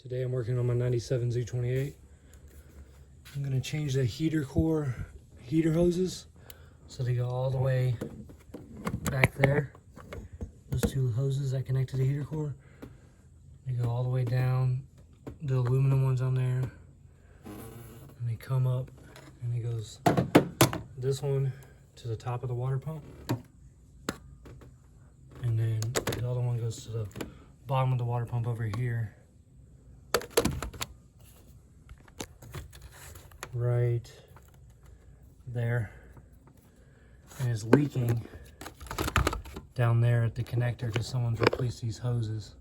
Today I'm working on my 97 Z28. I'm going to change the heater core heater hoses so they go all the way back there. Those two hoses that connect to the heater core, they go all the way down, the aluminum ones on there, and they come up and it goes this one to the top of the water pump, and then the other one goes to the bottom of the water pump over here, right there, and it's leaking down there at the connector because someone's replaced these hoses,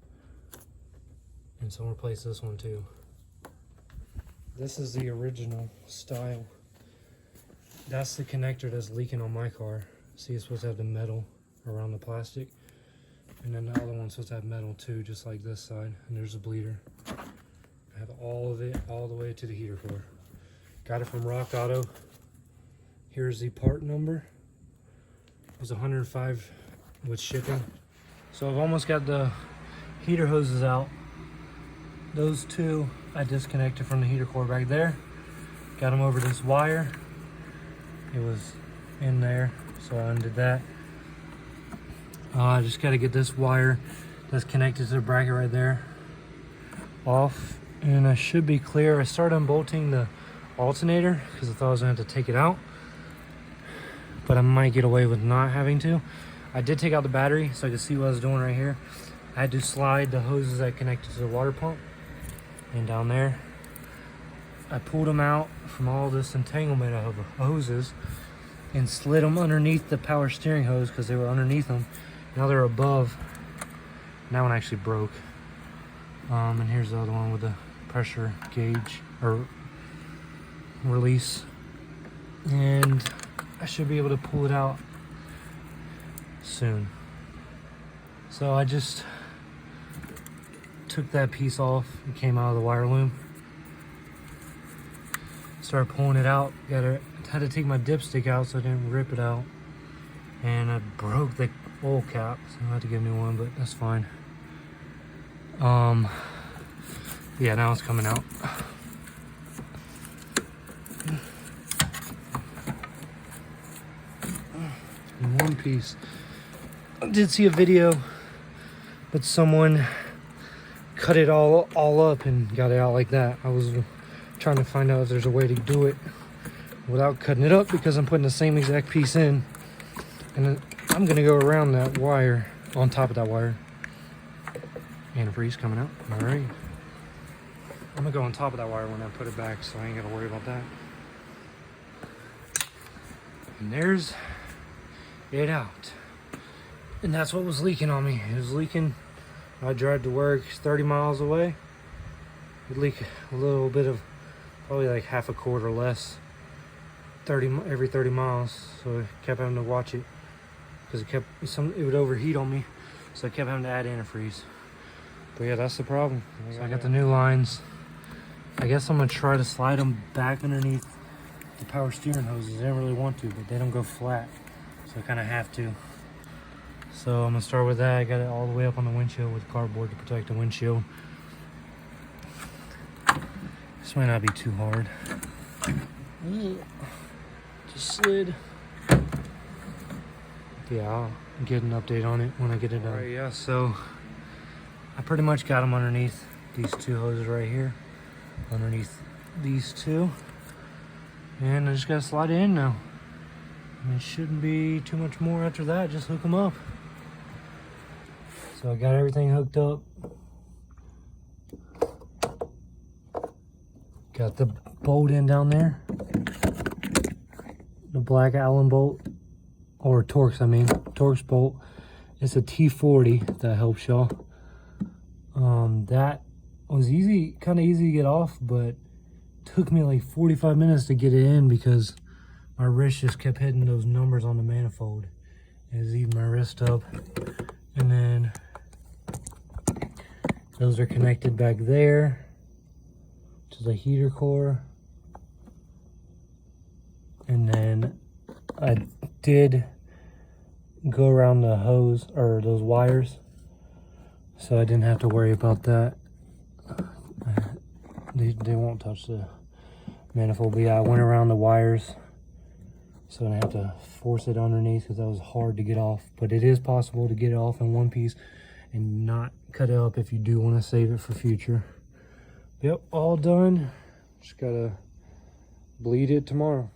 and someone replaced this one too. This is the original style. That's the connector that's leaking on my car. See, it's supposed to have the metal around the plastic, and then the other one's supposed to have metal too, just like this side, and there's a bleeder. I have all of it all the way to the heater core. Got it from Rock Auto. Here's the part number. It was 105 with shipping. So I've almost got the heater hoses out. Those two I disconnected from the heater core back there. Got them over this wire. It was in there, so I undid that. I just got to get this wire that's connected to the bracket right there off, and I should be clear. I started unbolting the alternator because I thought I was going to have to take it out, but I might get away with not having to. I did take out the battery so I could see what I was doing right here. I had to slide the hoses that connected to the water pump, and down there I pulled them out from all this entanglement of hoses and slid them underneath the power steering hose because they were underneath them. Now they're above. That one actually broke. And here's the other one with the pressure gauge or release. And I should be able to pull it out soon. So I just took that piece off. It came out of the wire loom. Started pulling it out. Had to take my dipstick out so I didn't rip it out. And I broke the oil cap, so I had to get a new one, but that's fine. Yeah, now it's coming out. In one piece. I did see a video, but someone cut it all up and got it out like that. I was trying to find out if there's a way to do it without cutting it up, because I'm putting the same exact piece in, and then I'm gonna go around that wire, on top of that wire. Antifreeze coming out. All right, I'm gonna go on top of that wire when I put it back, so I ain't gotta worry about that. And there's it out, and that's what was leaking on me. It was leaking. I drive to work 30 miles away. It leak a little bit of, probably like half a quart or less, every 30 miles. So I kept having to watch it because it would overheat on me. So I kept having to add antifreeze. But yeah, that's the problem. So I got the new lines. I guess I'm gonna try to slide them back underneath the power steering hoses. I didn't really want to, but they don't go flat, so I kind of have to. So I'm gonna start with that. I got it all the way up on the windshield with cardboard to protect the windshield. This might not be too hard. Just slid. Yeah, I'll get an update on it when I get it done. Alright, yeah, so I pretty much got them underneath these two hoses right here. Underneath these two. And I just gotta slide it in now. And it shouldn't be too much more after that, just hook them up. So I got everything hooked up. Got the bolt in down there. The black Allen bolt, or Torx, Torx bolt. It's a T40, if that helps y'all. That was easy, kind of easy to get off, but took me like 45 minutes to get it in because my wrist just kept hitting those numbers on the manifold. It was eating my wrist up. And then those are connected back there to the heater core. And then I did go around the hose, or those wires, so I didn't have to worry about that. I They won't touch the manifold. But yeah, I went around the wires, so I have to force it underneath because that was hard to get off. But it is possible to get it off in one piece and not cut it up if you do want to save it for future. Yep, all done. Just gotta bleed it tomorrow.